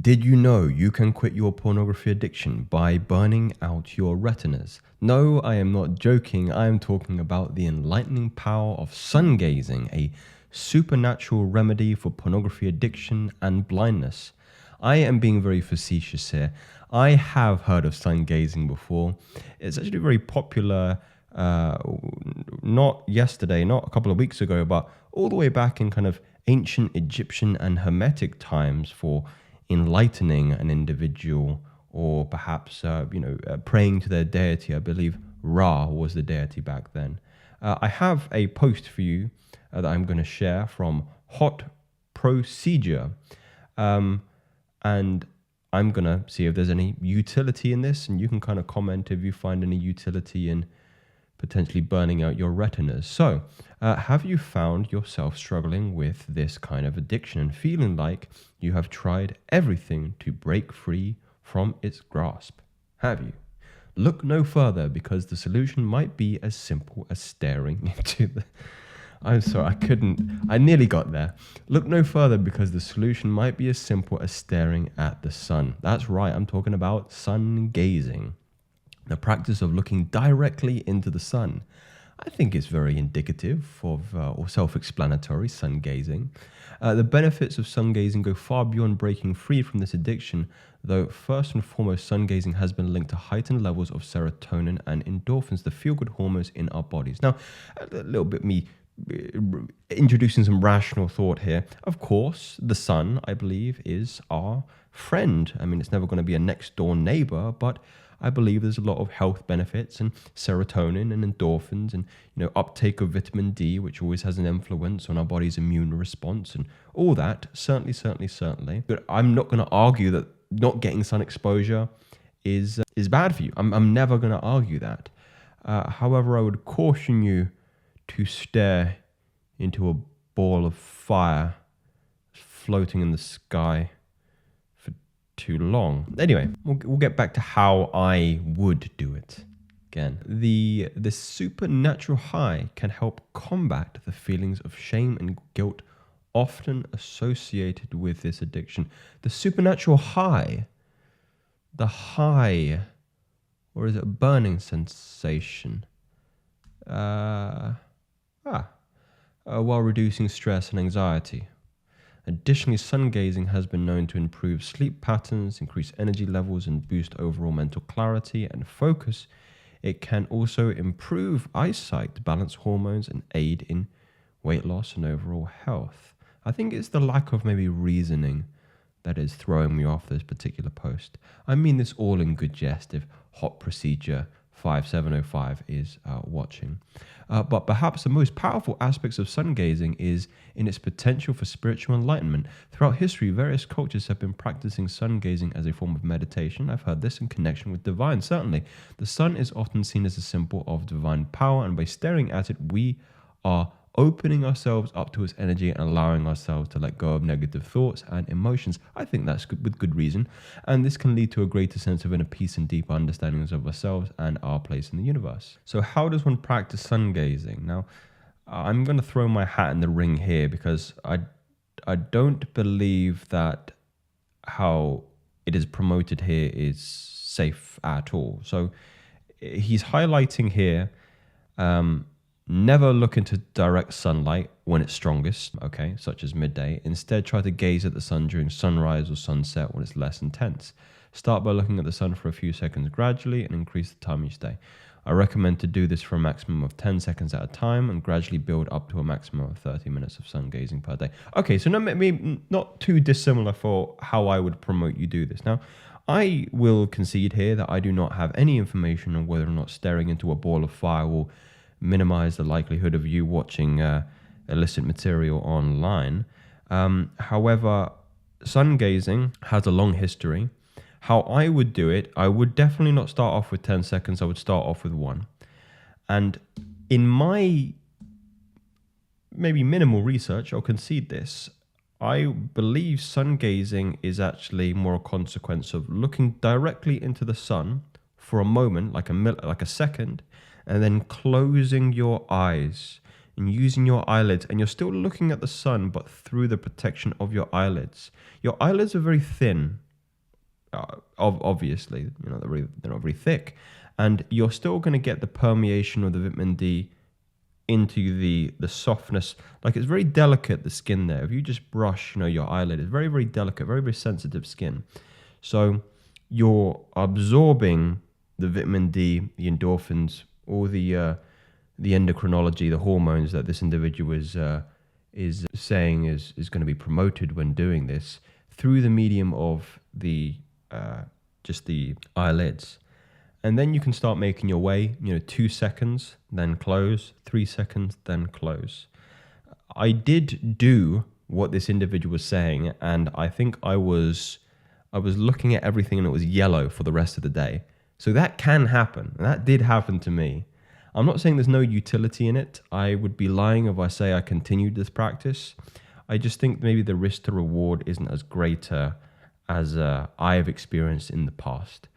Did you know you can quit your pornography addiction by burning out your retinas? No, I am not joking. I am talking about the enlightening power of sungazing, a supernatural remedy for pornography addiction and blindness. I am being very facetious here. I have heard of sungazing before. It's actually very popular, not yesterday, not a couple of weeks ago, but all the way back in kind of ancient Egyptian and Hermetic times for enlightening an individual, or perhaps praying to their deity. I believe Ra was the deity back then. I have a post for you that I'm going to share from Hot Procedure, and I'm going to see if there's any utility in this, and you can kind of comment if you find any utility in potentially burning out your retinas. So, have you found yourself struggling with this kind of addiction and feeling like you have tried everything to break free from its grasp? Have you? Look no further, because the solution might be as simple as staring into the... I'm sorry, I nearly got there. Look no further, because the solution might be as simple as staring at the sun. That's right, I'm talking about sun gazing. The practice of looking directly into the sun. I think it's very indicative of, or self-explanatory, sun gazing. The benefits of sun gazing go far beyond breaking free from this addiction, though first and foremost, sun gazing has been linked to heightened levels of serotonin and endorphins, the feel-good hormones in our bodies. Now, a little bit me introducing some rational thought here. Of course, the sun, I believe, is our friend. I mean, it's never going to be a next door neighbor, but I believe there's a lot of health benefits and serotonin and endorphins and, uptake of vitamin D, which always has an influence on our body's immune response and all that. Certainly. But I'm not going to argue that not getting sun exposure is bad for you. I'm never going to argue that. However, I would caution you to stare into a ball of fire floating in the sky for too long. Anyway, we'll get back to how I would do it. Again, this supernatural high can help combat the feelings of shame and guilt often associated with this addiction. The supernatural high, or is it a burning sensation? While reducing stress and anxiety. Additionally, sun gazing has been known to improve sleep patterns, increase energy levels, and boost overall mental clarity and focus. It can also improve eyesight, balance hormones, and aid in weight loss and overall health. I think it's the lack of maybe reasoning that is throwing me off this particular post. I mean this all in good jest if Hot Procedure 5705 is watching. But perhaps the most powerful aspects of sun gazing is in its potential for spiritual enlightenment. Throughout history, various cultures have been practicing sun gazing as a form of meditation. I've heard this in connection with divine. Certainly, the sun is often seen as a symbol of divine power, and by staring at it, we are opening ourselves up to its energy and allowing ourselves to let go of negative thoughts and emotions. I think that's good, with good reason. And this can lead to a greater sense of inner peace and deeper understandings of ourselves and our place in the universe. So how does one practice sun gazing? Now, I'm going to throw my hat in the ring here, because I don't believe that how it is promoted here is safe at all. So he's highlighting here, never look into direct sunlight when it's strongest, okay, such as midday. Instead, try to gaze at the sun during sunrise or sunset when it's less intense. Start by looking at the sun for a few seconds gradually and increase the time each day. I recommend to do this for a maximum of 10 seconds at a time and gradually build up to a maximum of 30 minutes of sun gazing per day. Okay, so maybe not too dissimilar for how I would promote you do this. Now, I will concede here that I do not have any information on whether or not staring into a ball of fire will minimize the likelihood of you watching illicit material online. However, sun gazing has a long history. How I would do it, I would definitely not start off with 10 seconds. I would start off with 1. And in my maybe minimal research, I'll concede this, I believe sun gazing is actually more a consequence of looking directly into the sun for a moment, like a second, and then closing your eyes and using your eyelids, and you're still looking at the sun, but through the protection of your eyelids. Your eyelids are very thin, Obviously, they're not very thick, and you're still going to get the permeation of the vitamin D into the softness. Like, it's very delicate, the skin there. If you just brush, your eyelid, it's very, very delicate, very, very sensitive skin. So you're absorbing the vitamin D, the endorphins, all the endocrinology, the hormones that this individual is saying is going to be promoted when doing this through the medium of the just the eyelids. And then you can start making your way, 2 seconds, then close, 3 seconds, then close. I did do what this individual was saying, and I think I was looking at everything and it was yellow for the rest of the day. So that can happen. And that did happen to me. I'm not saying there's no utility in it. I would be lying if I say I continued this practice. I just think maybe the risk to reward isn't as greater as I have experienced in the past.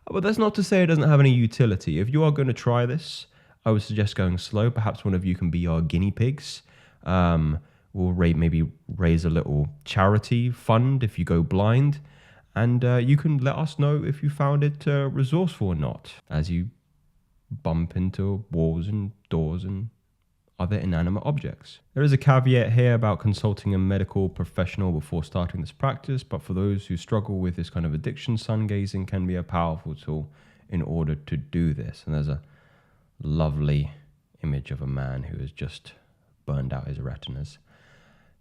But that's not to say it doesn't have any utility. If you are going to try this, I would suggest going slow. Perhaps one of you can be our guinea pigs. We'll maybe raise a little charity fund if you go blind. And you can let us know if you found it resourceful or not, as you bump into walls and doors and other inanimate objects. There is a caveat here about consulting a medical professional before starting this practice, but for those who struggle with this kind of addiction, sun gazing can be a powerful tool in order to do this. And there's a lovely image of a man who has just burned out his retinas.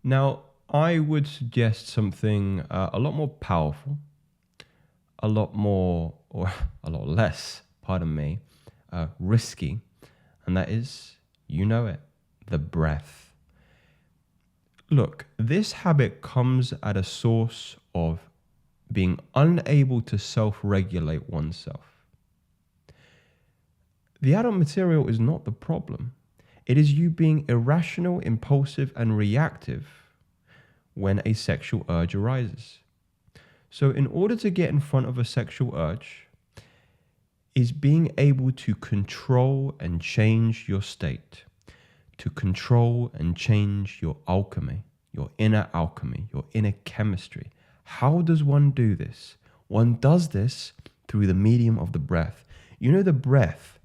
Now, I would suggest something a lot more powerful, a lot less, risky, and that is, the breath. Look, this habit comes at a source of being unable to self-regulate oneself. The adult material is not the problem. It is you being irrational, impulsive, and reactive when a sexual urge arises. So in order to get in front of a sexual urge is being able to control and change your state, to control and change your alchemy, your inner chemistry. How does one do this? One does this through the medium of the breath. The breath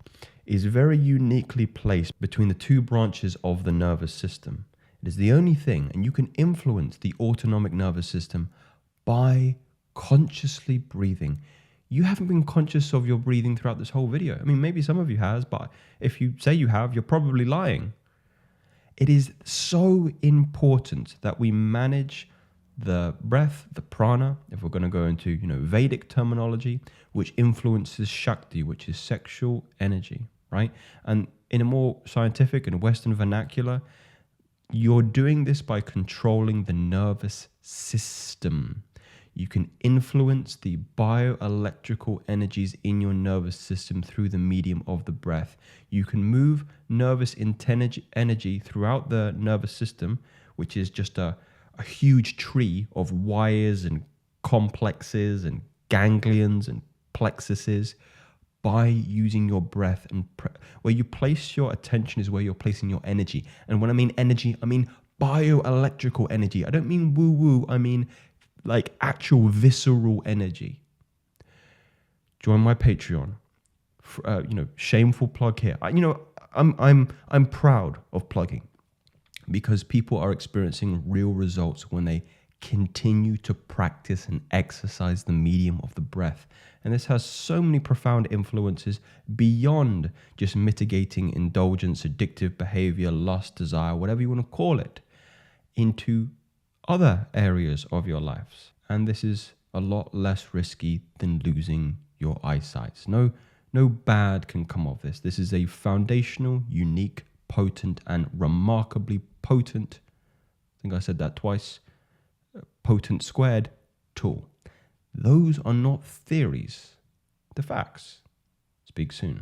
is very uniquely placed between the two branches of the nervous system. It is the only thing, and you can influence the autonomic nervous system by consciously breathing. You haven't been conscious of your breathing throughout this whole video. I mean, maybe some of you has, but if you say you have, you're probably lying. It is so important that we manage the breath, the prana, if we're going to go into, Vedic terminology, which influences Shakti, which is sexual energy, right? And in a more scientific and Western vernacular, you're doing this by controlling the nervous system. You can influence the bioelectrical energies in your nervous system through the medium of the breath. You can move nervous energy throughout the nervous system, which is just a huge tree of wires and complexes and ganglions and plexuses, by using your breath. And where you place your attention is where you're placing your energy. And when I mean energy, I mean bioelectrical energy. I don't mean woo-woo, I mean like actual visceral energy. Join my Patreon. Shameful plug here. I'm proud of plugging, because people are experiencing real results when they continue to practice and exercise the medium of the breath. And this has so many profound influences beyond just mitigating indulgence, addictive behavior, lust, desire, whatever you want to call it, into other areas of your lives. And this is a lot less risky than losing your eyesight. No bad can come of this. This is a foundational, unique, potent, and remarkably potent, I think I said that twice, potent squared tool. Those are not theories, the facts. Speak soon.